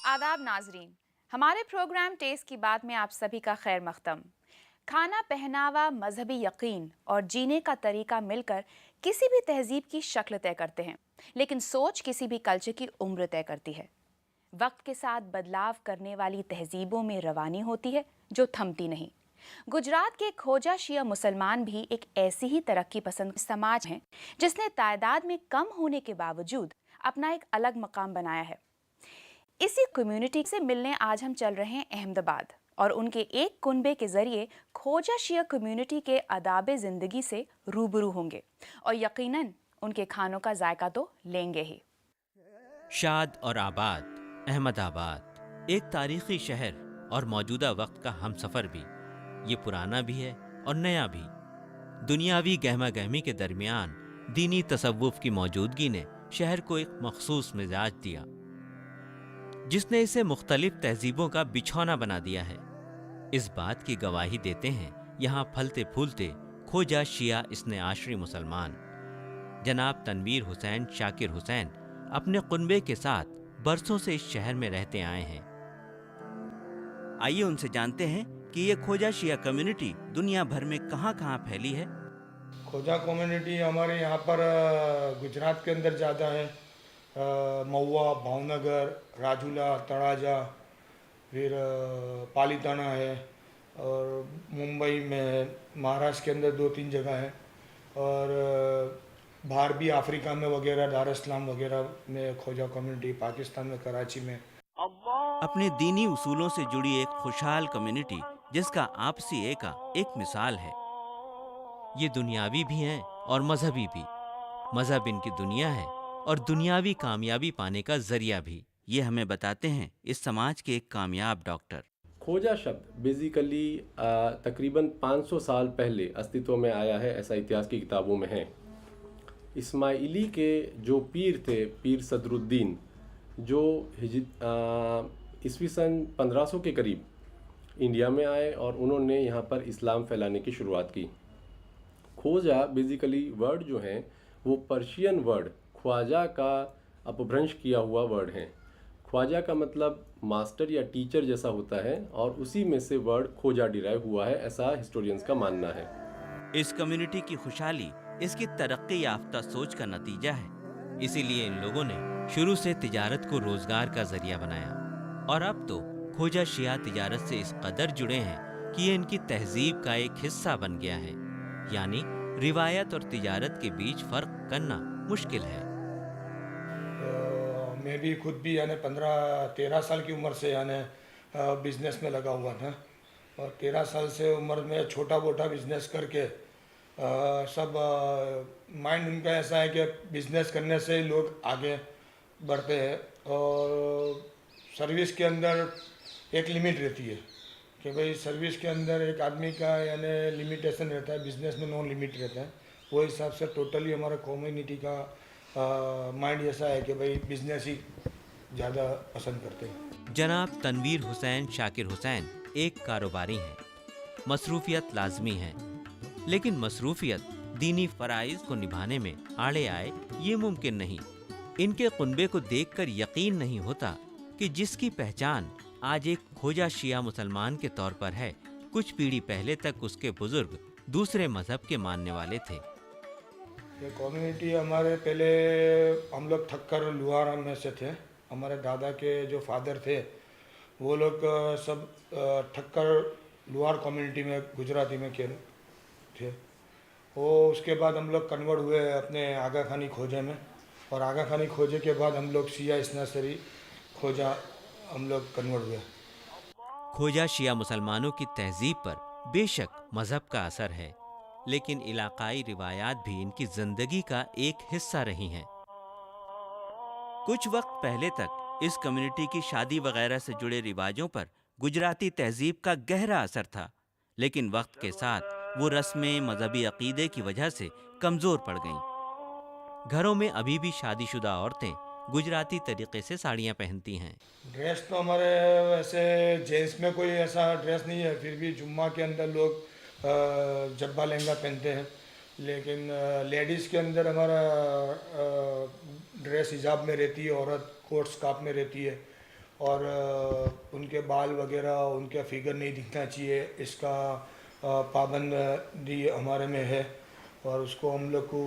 आदाब नाजरीन, हमारे प्रोग्राम टेस्ट की बात में आप सभी का खैर मकदम। खाना, पहनावा, मजहबी यकीन और जीने का तरीका मिलकर किसी भी तहजीब की शक्ल तय करते हैं, लेकिन सोच किसी भी कल्चर की उम्र तय करती है। वक्त के साथ बदलाव करने वाली तहजीबों में रवानी होती है जो थमती नहीं। गुजरात के खोजा शिया मुसलमान भी एक ऐसी ही तरक्की पसंद समाज है जिसने तादाद में कम होने के बावजूद अपना एक अलग मकाम बनाया है। इसी कम्युनिटी से मिलने आज हम चल रहे हैं अहमदाबाद और उनके एक कुनबे के जरिए खोजा शिया कम्युनिटी के आदाब जिंदगी से रूबरू होंगे और यकीनन उनके खानों का जायका तो लेंगे ही। शाद और आबाद अहमदाबाद एक तारीखी शहर और मौजूदा वक्त का हमसफ़र भी। ये पुराना भी है और नया भी। दुनियावी गहमा गहमी के दरमियान दीनी तसव्वुफ की मौजूदगी ने शहर को एक मखसूस मिजाज दिया, जिसने इसे मुख्तलिफ तहजीबों का बिछौना बना दिया है। इस बात की गवाही देते हैं यहाँ फलते फूलते खोजा शिया इसने आशरी मुसलमान जनाब तनवीर हुसैन शाकिर हुसैन अपने कुनबे के साथ बरसों से इस शहर में रहते आए हैं। आइए उनसे जानते हैं कि ये खोजा शिया कम्युनिटी दुनिया भर में कहाँ-कहाँ फैली है। खोजा कम्युनिटी हमारे यहाँ पर गुजरात के अंदर ज़्यादा है। महुआ, भावनगर, राजूला, तळाजा, फिर पालीताना है, और मुंबई में है। महाराष्ट्र के अंदर 2-3 जगह है, और बाहर भी अफ्रीका में वगैरह, दार इस्लाम वगैरह में खोजा कम्युनिटी, पाकिस्तान में कराची में। अपने दीनी उसूलों से जुड़ी एक खुशहाल कम्युनिटी जिसका आपसी एका एक मिसाल है। ये दुनियावी भी हैं और मजहबी भी। मजहब इनकी दुनिया है और दुनियावी कामयाबी पाने का जरिया भी। ये हमें बताते हैं इस समाज के एक कामयाब डॉक्टर। खोजा शब्द बेसिकली तकरीबन 500 साल पहले अस्तित्व में आया है, ऐसा इतिहास की किताबों में है। इस्माइली के जो पीर थे, पीर सदरुद्दीन, जो ईस्वी सन 1500 के करीब इंडिया में आए और उन्होंने यहाँ पर इस्लाम फैलाने की शुरुआत की। खोजा बेसिकली वर्ड जो है वो पर्शियन वर्ड ख्वाजा का अपभ्रंश किया हुआ वर्ड है। ख्वाजा का मतलब मास्टर या टीचर जैसा होता है, और उसी में से वर्ड खोजा डिराइव हुआ है, ऐसा हिस्टोरियंस का मानना है। इस कम्युनिटी की खुशहाली इसकी तरक्की याफ्ता सोच का नतीजा है। इसीलिए इन लोगों ने शुरू से तिजारत को रोजगार का जरिया बनाया और अब तो खोजा शिया तिजारत से इस कदर जुड़े हैं कि ये इनकी तहजीब का एक हिस्सा बन गया है। यानी रिवायत और तिजारत के बीच फर्क करना मुश्किल है। मैं भी खुद भी यानी 15-13 साल की उम्र से यानी बिजनेस में लगा हुआ था, और 13 साल से उम्र में छोटा मोटा बिजनेस करके सब माइंड उनका ऐसा है कि बिजनेस करने से ही लोग आगे बढ़ते हैं, और सर्विस के अंदर एक लिमिट रहती है कि भाई सर्विस के अंदर एक आदमी का यानी लिमिटेशन रहता है, बिजनेस में नो लिमिट रहता है। वो हिसाब से टोटली हमारा कम्युनिटी का माइंड ऐसा है कि भाई बिजनेस ही ज़्यादा पसंद करते हैं। जनाब तनवीर हुसैन शाकिर हुसैन एक कारोबारी हैं। मसरूफियत लाजमी है, लेकिन मसरूफियत दीनी फ़राइज़ को निभाने में आड़े आए ये मुमकिन नहीं। इनके कुनबे को देखकर यकीन नहीं होता कि जिसकी पहचान आज एक खोजा शिया मुसलमान के तौर पर है, कुछ पीढ़ी पहले तक उसके बुजुर्ग दूसरे मजहब के मानने वाले थे। ये कम्युनिटी हमारे पहले हम लोग ठक्कर लुहारा में से थे। हमारे दादा के जो फादर थे वो लोग सब ठक्कर लुहार कम्युनिटी में गुजराती में के थे। वो उसके बाद हम लोग कन्वर्ट हुए अपने आगा खानी खोजे में, और आगा खानी खोजे के बाद हम लोग शिया इसनासरी खोजा हम लोग कन्वर्ट हुए। खोजा शिया मुसलमानों की तहजीब पर बेशक मजहब का असर है, लेकिन इलाकाई रिवायात भी इनकी जिंदगी का एक हिस्सा रही हैं। कुछ वक्त पहले तक इस कम्युनिटी की शादी वगैरह से जुड़े रिवाजों पर गुजराती तहजीब का गहरा असर था, लेकिन वक्त के साथ वो रस्में मजहबी अकीदे की वजह से कमजोर पड़ गईं। घरों में अभी भी शादीशुदा औरतें गुजराती तरीके से साड़ियाँ पहनती हैं। ड्रेस तो हमारे वैसे जेंट्स में कोई ऐसा ड्रेस नहीं है, फिर भी जुम्मा के अंदर लोग जब्बा लहंगा पहनते हैं, लेकिन लेडीज़ के अंदर हमारा ड्रेस हिजाब में रहती है, औरत कोट स्कार्फ में रहती है, और उनके बाल वगैरह उनका फिगर नहीं दिखना चाहिए, इसका पाबंदी हमारे में है और उसको हम लोग को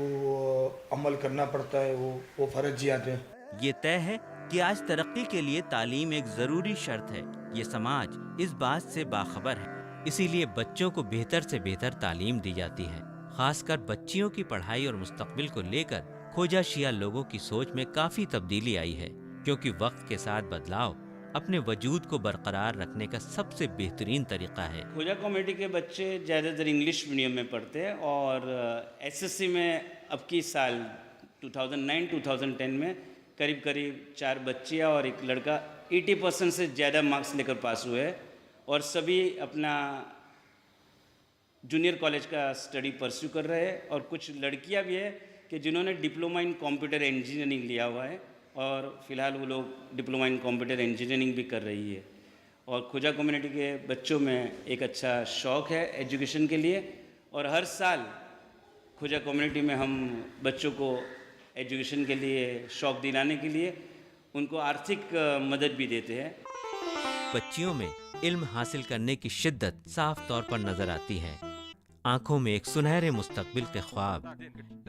अमल करना पड़ता है, वो फर्जियात हैं। ये तय है कि आज तरक्की के लिए तालीम एक ज़रूरी शर्त है। ये समाज इस बात से बाखबर है, इसीलिए बच्चों को बेहतर से बेहतर तालीम दी जाती है। खासकर बच्चियों की पढ़ाई और मुस्तकबिल को लेकर खोजा शिया लोगों की सोच में काफ़ी तब्दीली आई है, क्योंकि वक्त के साथ बदलाव अपने वजूद को बरकरार रखने का सबसे बेहतरीन तरीका है। खोजा कम्युनिटी के बच्चे ज़्यादातर इंग्लिश मीडियम में पढ़ते हैं और एसएससी में अब की साल 2009-2010 में करीब 4 बच्चियाँ और एक लड़का 80% से ज़्यादा मार्क्स लेकर पास हुए हैं और सभी अपना जूनियर कॉलेज का स्टडी परस्यू कर रहे हैं। और कुछ लड़कियां भी है कि जिन्होंने डिप्लोमा इन कंप्यूटर इंजीनियरिंग लिया हुआ है और फिलहाल वो लोग डिप्लोमा इन कंप्यूटर इंजीनियरिंग भी कर रही है। और खोजा कम्युनिटी के बच्चों में एक अच्छा शौक़ है एजुकेशन के लिए और हर साल खोजा कम्युनिटी में हम बच्चों को एजुकेशन के लिए शौक़ दिलाने के लिए उनको आर्थिक मदद भी देते हैं। बच्चियों में इल्म हासिल करने की शिद्दत साफ तौर पर नजर आती है। आंखों में एक सुनहरे मुस्तकबिल के ख्वाब,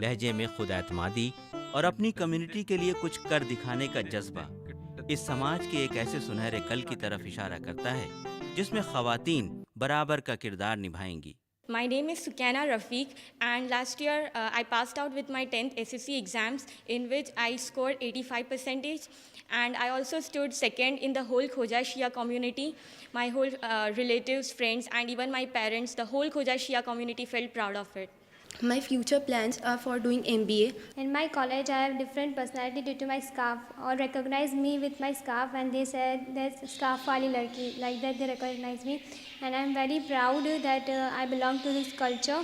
लहजे में खुद एतमादी और अपनी कम्युनिटी के लिए कुछ कर दिखाने का जज्बा इस समाज के एक ऐसे सुनहरे कल की तरफ इशारा करता है जिसमें ख़वातीन बराबर का किरदार निभाएंगी। My name is Sukaina Rafiq and last year I passed out with my 10th SSC exams in which I scored 85% and I also stood second in the whole Khoja Shia community. My whole relatives, friends and even my parents, the whole Khoja Shia community felt proud of it. My future plans are for doing MBA. In my college, I have different personality due to my scarf. All recognize me with my scarf, and they said there's scarf wali ladki. Like that, they recognize me, and I'm very proud that I belong to this culture.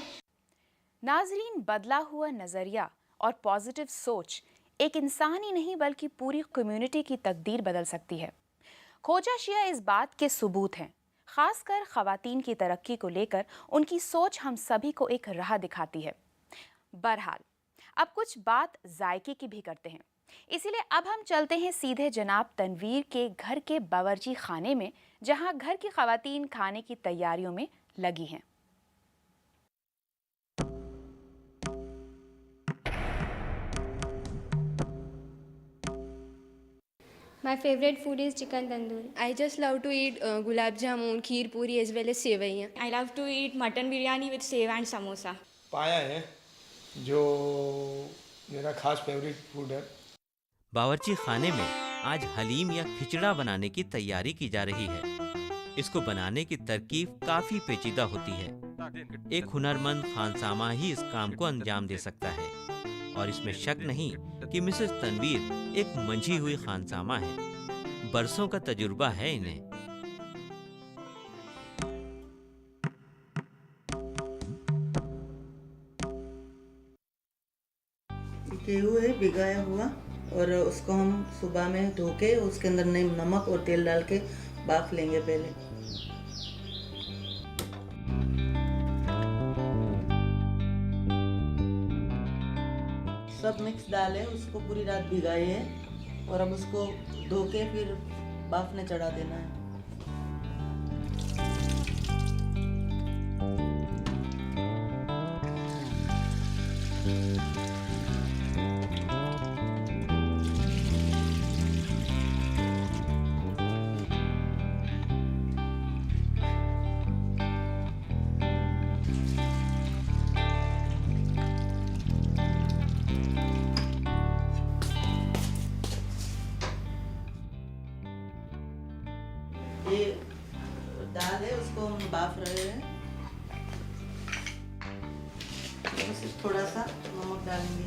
नाजरीन, बदला हुआ नज़रिया और positive सोच एक इंसान ही नहीं बल्कि पूरी कम्युनिटी की तकदीर बदल सकती है। खोजा शिया इस बात के सबूत हैं। खासकर ख़वातीन की तरक्की को लेकर उनकी सोच हम सभी को एक राह दिखाती है। बहरहाल, अब कुछ बात जायके की भी करते हैं, इसीलिए अब हम चलते हैं सीधे जनाब तनवीर के घर के बावर्ची खाने में, जहां घर की ख़वातीन खाने की तैयारियों में लगी हैं। My favorite food is chicken tandoori. I just love to eat gulab jamun, kheer puri as well as sevaiyan. I love to eat mutton biryani with sev and samosa. पाया है जो मेरा खास फेवरेट फूड है। बावर्ची खाने में आज हलीम या खिचड़ा बनाने की तैयारी की जा रही है। इसको बनाने की तरकीब काफ़ी पेचीदा होती है। एक हुनरमंद खानसामा ही इस काम को अंजाम दे सकता है और इसमें शक नहीं कि मिसेस तनवीर एक मंझी हुई खानसामा है। बरसों का तजुर्बा है इन्हें। गेहूँ है भिगाया हुआ और उसको हम सुबह में धो के उसके अंदर नमक और तेल डाल के बाफ लेंगे पहले। सब मिक्स डाले, उसको पूरी रात भिगाए है और अब उसको धो के फिर बाफने चढ़ा देना है। ये दाल है, उसको हम बाफ रहे हैं। सिर्फ थोड़ा सा नमक डालेंगे।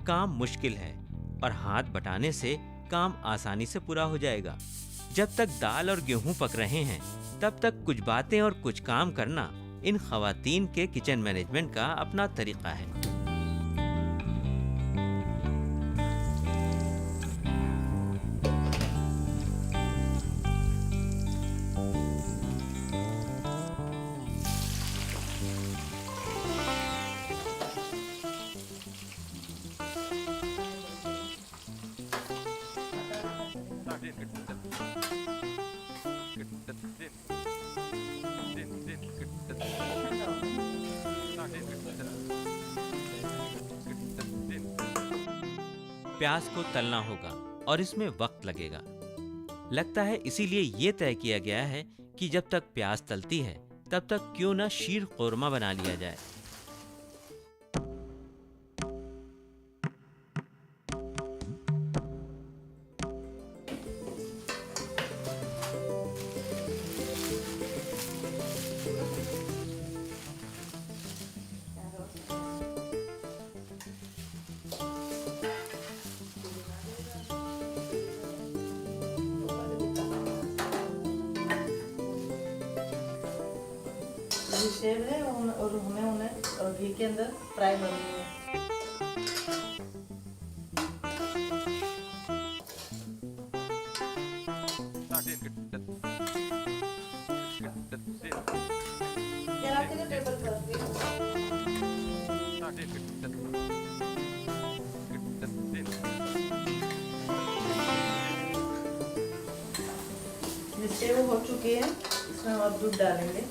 काम मुश्किल है और हाथ बटाने से काम आसानी से पूरा हो जाएगा। जब तक दाल और गेहूं पक रहे हैं तब तक कुछ बातें और कुछ काम करना इन ख़वातीन के किचन मैनेजमेंट का अपना तरीका है। प्याज को तलना होगा और इसमें वक्त लगेगा। लगता है इसीलिए ये तय किया गया है कि जब तक प्याज तलती है तब तक क्यों ना शीर कोरमा बना लिया जाए। ये सेब है और हमें उन्हें घी के अंदर फ्राई करनी है। क्या आपके लिए टेबल पर ये सेब हो चुकी है, इसमें हम अब दूध डालेंगे।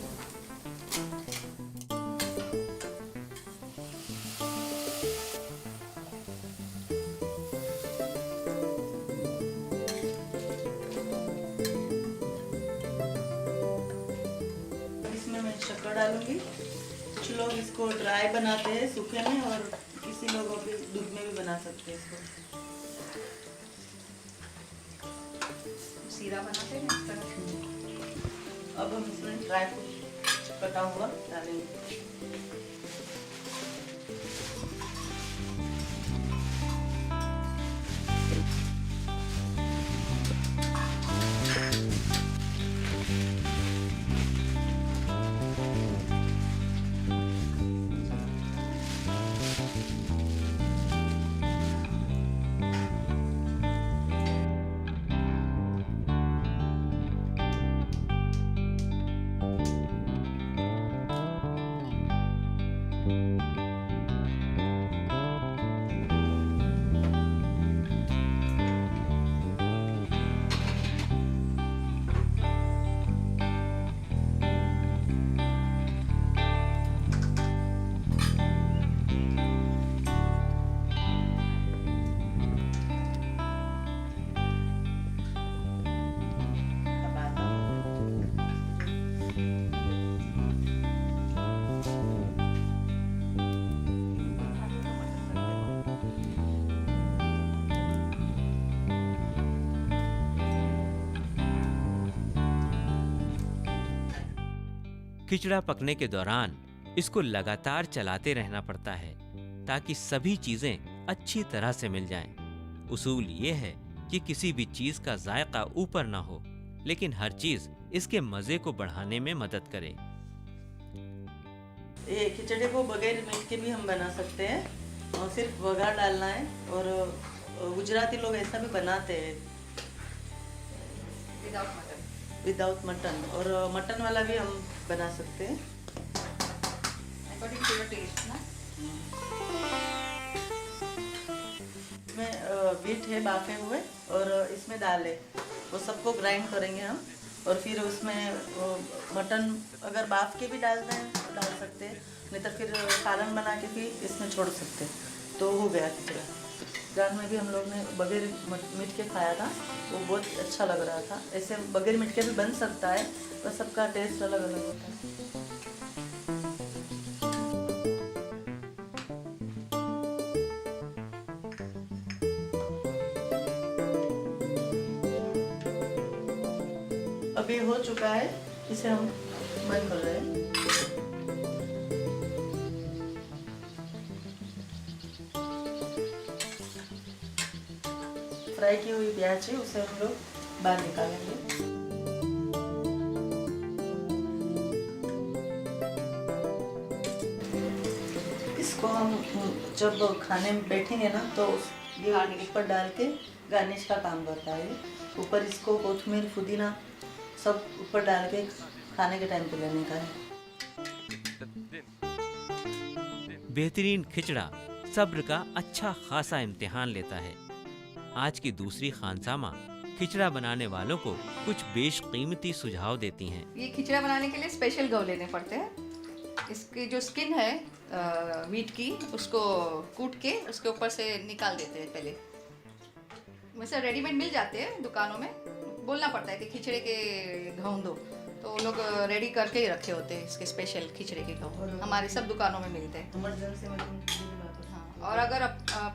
इसमें मैं शक्कर डालूंगी। कुछ लोग इसको ड्राई बनाते हैं सूखे में, और किसी लोगों के दूध में भी बना सकते हैं इसको। सीरा बनाते हैं इस तरह। अब हम इसमें ड्राई फ्रूट कटा हुआ डालेंगे। खिचड़ा पकने के दौरान इसको लगातार चलाते रहना पड़ता है ताकि सभी चीजें अच्छी तरह से मिल जाएं। उसूल ये है कि किसी भी चीज का जायका ऊपर ना हो, लेकिन हर चीज इसके मजे को बढ़ाने में मदद करे। ये खिचड़ी को बगैर मीट के भी हम बना सकते हैं, और सिर्फ वघार डालना है। और गुजराती लोग ऐसा भी बनाते हैं विदाउट मटन, और मटन वाला भी हम बना सकते हैं। इसमें बीट है बाफे हुए, और इसमें दाल है, वो सबको ग्राइंड करेंगे हम। और फिर उसमें मटन अगर बाफ के भी डालते हैं तो डाल सकते हैं, नहीं तो फिर सालन बना के भी इसमें छोड़ सकते हैं। तो हो गया खिचड़ा। जान में भी हम लोग ने बगैर मीट के खाया था, वो बहुत अच्छा लग रहा था। ऐसे बगैर मीट के भी बन सकता है, पर सबका टेस्ट अलग अलग होता है। अभी हो चुका है, इसे हम बंद कर रहे हैं। फ्राई की हुई प्याज है, उसे हम लोग बाहर निकालेंगे। इसको हम जब खाने में बैठेंगे ना, तो ये ऊपर डाल के गार्निश का काम करता है। ऊपर इसको कोथिमीर पुदीना सब ऊपर डाल के खाने के टाइम पे लेने का है। बेहतरीन खिचड़ा सब्र का अच्छा खासा इम्तिहान लेता है। आज की दूसरी खानसामा खिचड़ा बनाने वालों को कुछ बेशकीमती सुझाव देती हैं। ये खिचड़ा बनाने के लिए स्पेशल गव लेने पड़ते हैं। इसकी जो स्किन है मीट की, उसको कूट के उसके ऊपर से निकाल देते हैं पहले। वैसे रेडीमेड मिल जाते हैं दुकानों में, बोलना पड़ता है कि खिचड़े के घउं दो, तो वो लोग रेडी करके ही रखे होते हैं इसके स्पेशल खिचड़े के घउं, हमारे सब दुकानों में मिलते हैं। इमरजेंसी में तुम किसी भी बात हो। हाँ, और अगर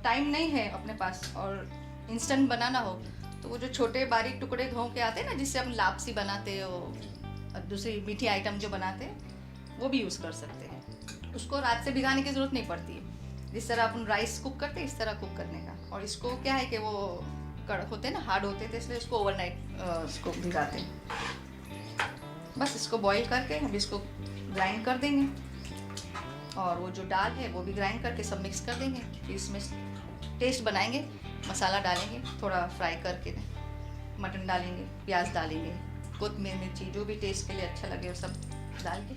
टाइम नहीं है अपने पास और इंस्टेंट बनाना हो तो वो जो छोटे बारीक टुकड़े घउं के आते हैं ना, जिससे हम लापसी बनाते हो और दूसरी मीठी आइटम जो बनाते हैं वो भी यूज़ कर सकते हैं। उसको रात से भिगाने की ज़रूरत नहीं पड़ती है, जिस तरह अपन राइस कुक करते हैं इस तरह कुक करने का। और इसको क्या है कि वो कड़क होते हैं ना, हार्ड होते थे, इसलिए इसको ओवरनाइट इसको भिगाते हैं। बस इसको बॉईल करके हम इसको ग्राइंड कर देंगे और वो जो दाल है वो भी ग्राइंड करके सब मिक्स कर देंगे। फिर इसमें टेस्ट बनाएंगे, मसाला डालेंगे, थोड़ा फ्राई करके मटन डालेंगे, प्याज डालेंगे, कोतमीर मिर्ची, जो भी टेस्ट के लिए अच्छा लगे वो सब डाल के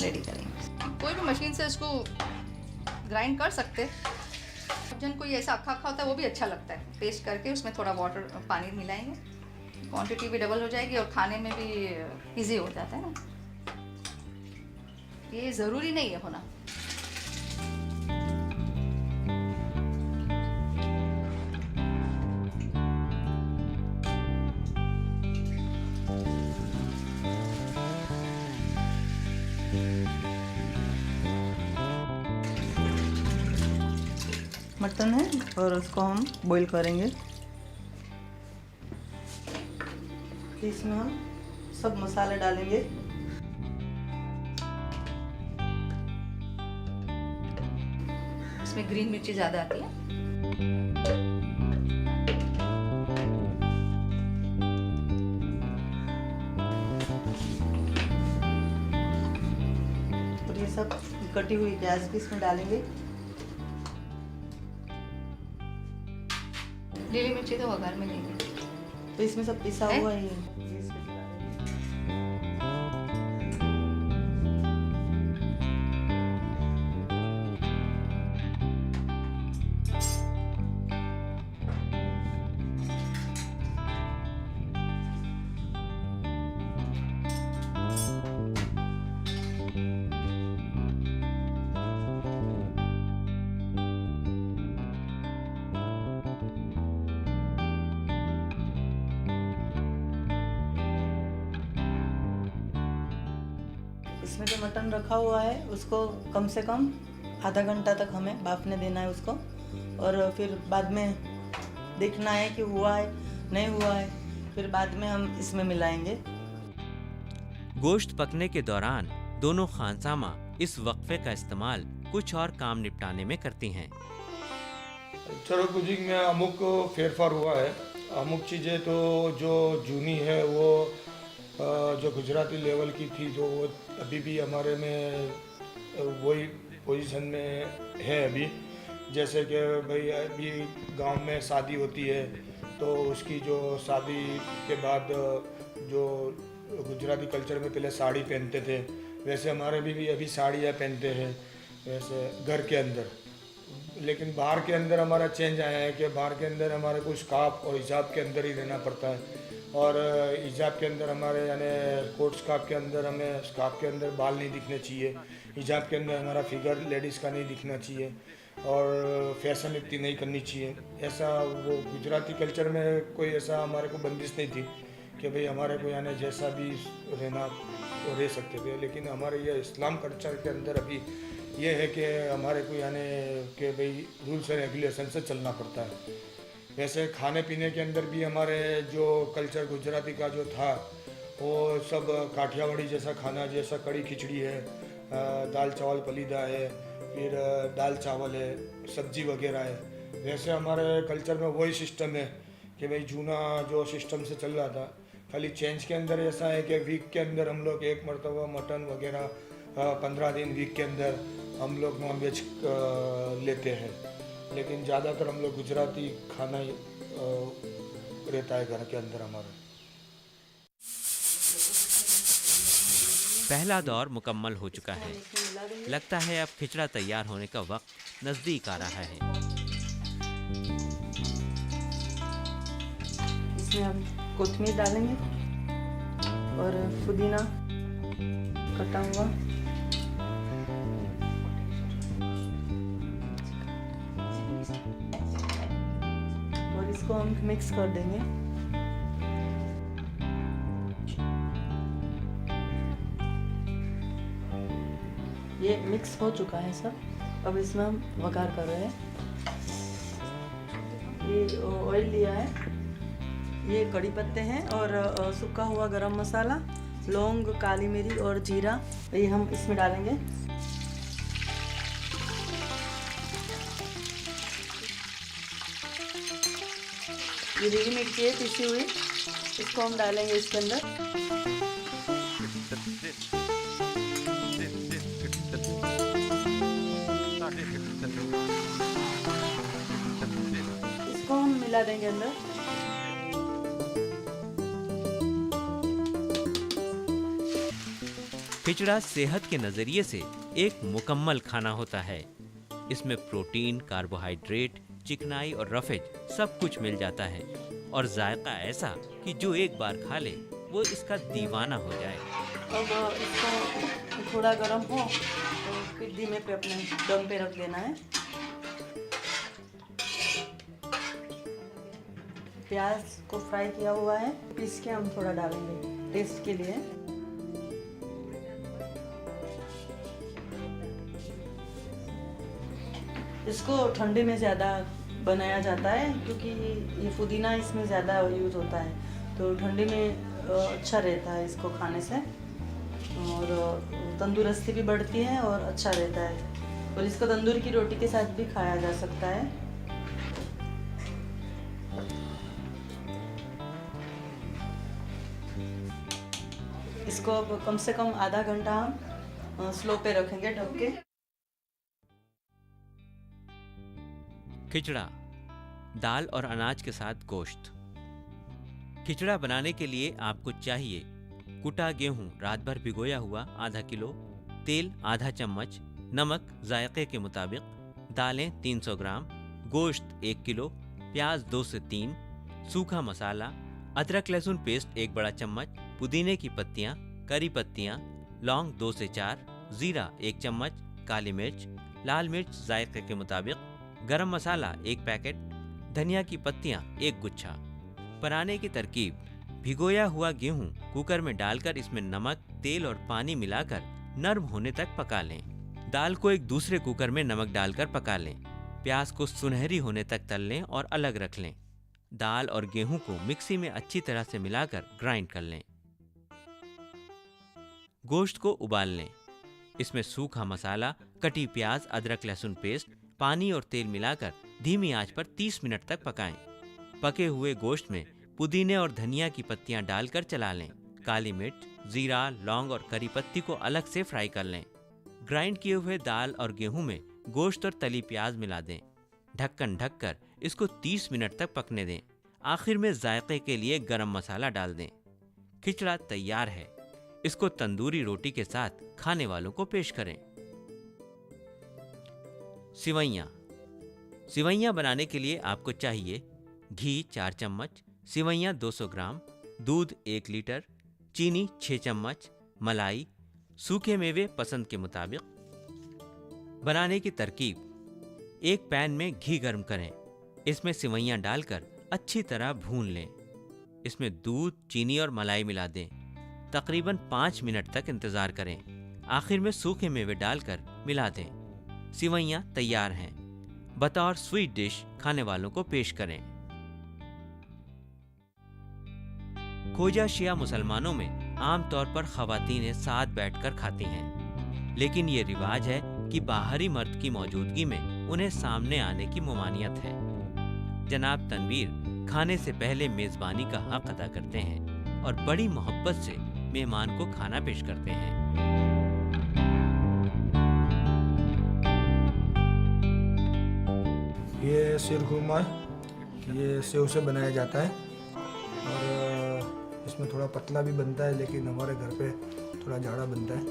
रेडी करेंगे। कोई भी मशीन से इसको ग्राइंड कर सकते। जन कोई ऐसा अक्खा अक्खा होता है वो भी अच्छा लगता है, पेस्ट करके उसमें थोड़ा वाटर पानी मिलाएंगे, क्वांटिटी भी डबल हो जाएगी और खाने में भी इजी हो जाता है ना। ये ज़रूरी नहीं है होना। मटन है और उसको हम बॉईल करेंगे। इसमें हम सब मसाले डालेंगे। इसमें ग्रीन मिर्ची ज़्यादा आती है। और ये सब कटी हुई प्याज भी इसमें डालेंगे। लीली मिर्ची तो वघार में देंगे। तो इसमें सब पिसा हुआ ही है। इसमें जो मटन रखा हुआ है उसको कम से कम आधा घंटा तक हमें भापने देना है उसको, और फिर बाद में देखना है कि हुआ है नहीं हुआ है, फिर बाद में हम इसमें मिलाएंगे। गोश्त पकने के दौरान दोनों खानसामा इस वक्फे का इस्तेमाल कुछ और काम निपटाने में करती हैं। कल्चरल कुकिंग में अमुक फेरफार हुआ है। अमुक चीज़ें तो जो जूनी है वो जो गुजराती लेवल की थी, जो वो अभी भी हमारे में वही पोजीशन में है अभी। जैसे कि भाई अभी गांव में शादी होती है तो उसकी जो शादी के बाद जो गुजराती कल्चर में पहले साड़ी पहनते थे, वैसे हमारे भी अभी साड़ियाँ पहनते हैं वैसे घर के अंदर। लेकिन बाहर के अंदर हमारा चेंज आया है कि बाहर के अंदर हमारे को स्कार्फ और हिजाब के अंदर ही रहना पड़ता है, और हिजाब के अंदर हमारे यानी कोट स्कार्फ के अंदर हमें स्कार्फ के अंदर बाल नहीं दिखने चाहिए, हिजाब के अंदर हमारा फिगर लेडीज़ का नहीं दिखना चाहिए, और फैशन इतनी नहीं करनी चाहिए। ऐसा वो गुजराती कल्चर में कोई ऐसा हमारे को बंदिश नहीं थी कि भाई हमारे को यानी जैसा भी रहना तो रह सकते थे। लेकिन हमारे ये इस्लाम कल्चर के अंदर अभी ये है कि हमारे को यानी कि भाई रूल्स एंड रेगुलेशन से चलना पड़ता है। वैसे खाने पीने के अंदर भी हमारे जो कल्चर गुजराती का जो था वो सब काठियावाड़ी जैसा खाना, जैसा कड़ी खिचड़ी है, दाल चावल पलीदा है, फिर दाल चावल है, सब्जी वगैरह है। वैसे हमारे कल्चर में वही सिस्टम है कि भाई जूना जो सिस्टम से चल रहा था। खाली चेंज के अंदर ऐसा है कि वीक के अंदर हम लोग एक मरतबा मटन वगैरह 15 दिन वीक के अंदर हम लोग नॉन वेज लेते हैं। लेकिन ज़्यादातर हम लोग गुजराती खाना ही रहता है घर के अंदर हमारा। पहला दौर मुकम्मल हो चुका है। लगता है अब खिचड़ा तैयार होने का वक्त नज़दीक आ रहा है। इसमें हम कोतमीर डालेंगे और पुदीना कटा हुआ, और इसको हम मिक्स कर देंगे। ये मिक्स हो चुका है सब। अब इसमें हम वघार कर रहे हैं। ये ऑयल लिया है, ये कड़ी पत्ते हैं और सूखा हुआ गरम मसाला, लौंग, काली मिर्च और जीरा, ये हम इसमें डालेंगे। ये हरी मिर्ची है पिसी हुई, इसको हम डालेंगे इसके अंदर। इसको हम मिला देंगे अंदर। खिचड़ा सेहत के नजरिए से एक मुकम्मल खाना होता है। इसमें प्रोटीन, कार्बोहाइड्रेट, चिकनाई और रफेज सब कुछ मिल जाता है और जायका ऐसा कि जो एक बार खा ले वो इसका दीवाना हो जाए। अब इसको थोड़ा गर्म हो तो फिर धीमे पे अपने दम पे रख देना है। प्याज को फ्राई किया हुआ है, पीस के हम थोड़ा डालेंगे टेस्ट के लिए। इसको ठंडी में ज़्यादा बनाया जाता है क्योंकि ये पुदीना इसमें ज़्यादा यूज़ होता है, तो ठंडी में अच्छा रहता है इसको खाने से और तंदुरुस्ती भी बढ़ती है और अच्छा रहता है। और इसको तंदूर की रोटी के साथ भी खाया जा सकता है। इसको अब कम से कम आधा घंटा हम स्लो पे रखेंगे ढक के। खिचड़ा, दाल और अनाज के साथ गोश्त। खिचड़ा बनाने के लिए आपको चाहिए कुटा गेहूं रात भर भिगोया हुआ आधा किलो, तेल आधा चम्मच, नमक जायके के मुताबिक, दालें 300 ग्राम, गोश्त 1 किलो, प्याज 2 से 3, सूखा मसाला, अदरक लहसुन पेस्ट 1 बड़ा चम्मच, पुदीने की पत्तियां, करी पत्तियां, लौंग 2 से 4, जीरा 1 चम्मच, काली मिर्च, लाल मिर्च जायके के मुताबिक, गरम मसाला 1 पैकेट, धनिया की पत्तियां 1 गुच्छा। बनाने की तरकीब: भिगोया हुआ गेहूं कुकर में डालकर इसमें नमक, तेल और पानी मिलाकर नरम होने तक पका लें। दाल को एक दूसरे कुकर में नमक डालकर पका लें। प्याज को सुनहरी होने तक तल लें और अलग रख लें। दाल और गेहूं को मिक्सी में अच्छी तरह से मिलाकर ग्राइंड कर लें। गोश्त को उबाल लें। इसमें सूखा मसाला, कटी प्याज, अदरक लहसुन पेस्ट, पानी और तेल मिलाकर धीमी आंच पर 30 मिनट तक पकाएं। पके हुए गोश्त में पुदीने और धनिया की पत्तियां डालकर चला लें। काली मिर्च, जीरा, लौंग और करी पत्ती को अलग से फ्राई कर लें। ग्राइंड किए हुए दाल और गेहूं में गोश्त और तली प्याज मिला दें। ढक्कन ढककर इसको 30 मिनट तक पकने दें। आखिर में जायके के लिए गरम मसाला डाल दें। खिचड़ा तैयार है। इसको तंदूरी रोटी के साथ खाने वालों को पेश करें। सिवैयाँ। सिवैयाँ बनाने के लिए आपको चाहिए घी 4 चम्मच, सिवैयाँ 200 ग्राम, दूध 1 लीटर, चीनी 6 चम्मच, मलाई, सूखे मेवे पसंद के मुताबिक। बनाने की तरकीब: एक पैन में घी गर्म करें। इसमें सिवैयाँ डालकर अच्छी तरह भून लें। इसमें दूध, चीनी और मलाई मिला दें। तकरीबन 5 मिनट तक इंतज़ार करें। आखिर में सूखे मेवे डालकर मिला दें। सिवैयाँ तैयार हैं। बतौर स्वीट डिश खाने वालों को पेश करें। खोजा शिया मुसलमानों में आमतौर पर ख़वातीनें साथ बैठकर खाती हैं, लेकिन ये रिवाज है कि बाहरी मर्द की मौजूदगी में उन्हें सामने आने की ममानियत है। जनाब तनवीर खाने से पहले मेज़बानी का हक अदा करते हैं और बड़ी मोहब्बत से मेहमान को खाना पेश करते हैं। ये शीरखुरमा, ये सेव से बनाया जाता है और इसमें थोड़ा पतला भी बनता है, लेकिन हमारे घर पे थोड़ा जाड़ा बनता है।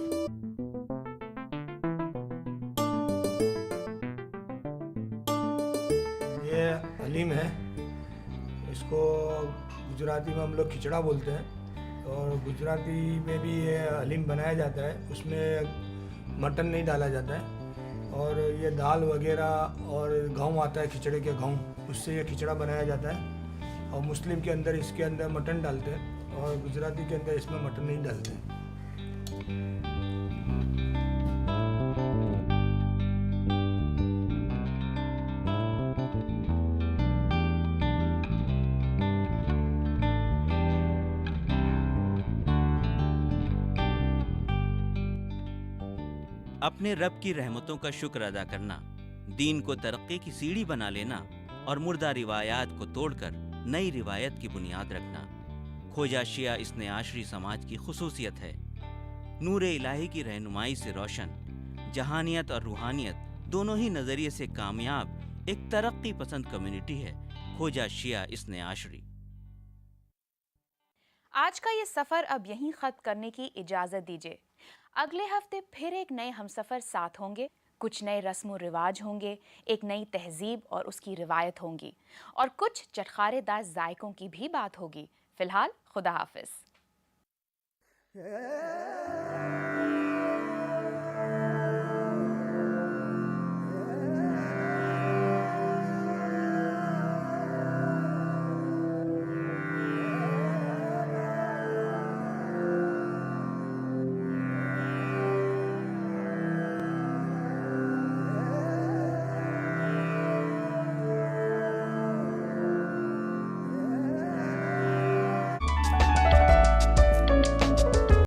ये हलीम है, इसको गुजराती में हम लोग खिचड़ा बोलते हैं और गुजराती में भी ये हलीम बनाया जाता है। उसमें मटन नहीं डाला जाता है और ये दाल वगैरह और गेहूँ आता है, खिचड़े के गेहूँ, उससे ये खिचड़ा बनाया जाता है। और मुस्लिम के अंदर इसके अंदर मटन डालते हैं और गुजराती के अंदर इसमें मटन नहीं डालते। अपने रब की रहमतों का शुक्र अदा करना, दीन को तरक्की की सीढ़ी बना लेना और मुर्दा रिवायात को तोड़कर नई रिवायत की बुनियाद रखना ख्वाजा शिया इस्ने आशरी समाज की खुसूसियत है। नूर इलाही की रहनुमाई से रोशन, जहानियत और रूहानियत दोनों ही नज़रिए से कामयाब एक तरक्की पसंद कम्युनिटी है ख्वाजा शिया इस्ने आशरी। आज का ये सफ़र अब यहीं ख़त्म करने की इजाज़त दीजिए। अगले हफ्ते फिर एक नए हमसफ़र साथ होंगे, कुछ नए रस्म रिवाज होंगे, एक नई तहजीब और उसकी रिवायत होंगी और कुछ चटखारेदार जायकों की भी बात होगी। फ़िलहाल खुदा हाफिज़।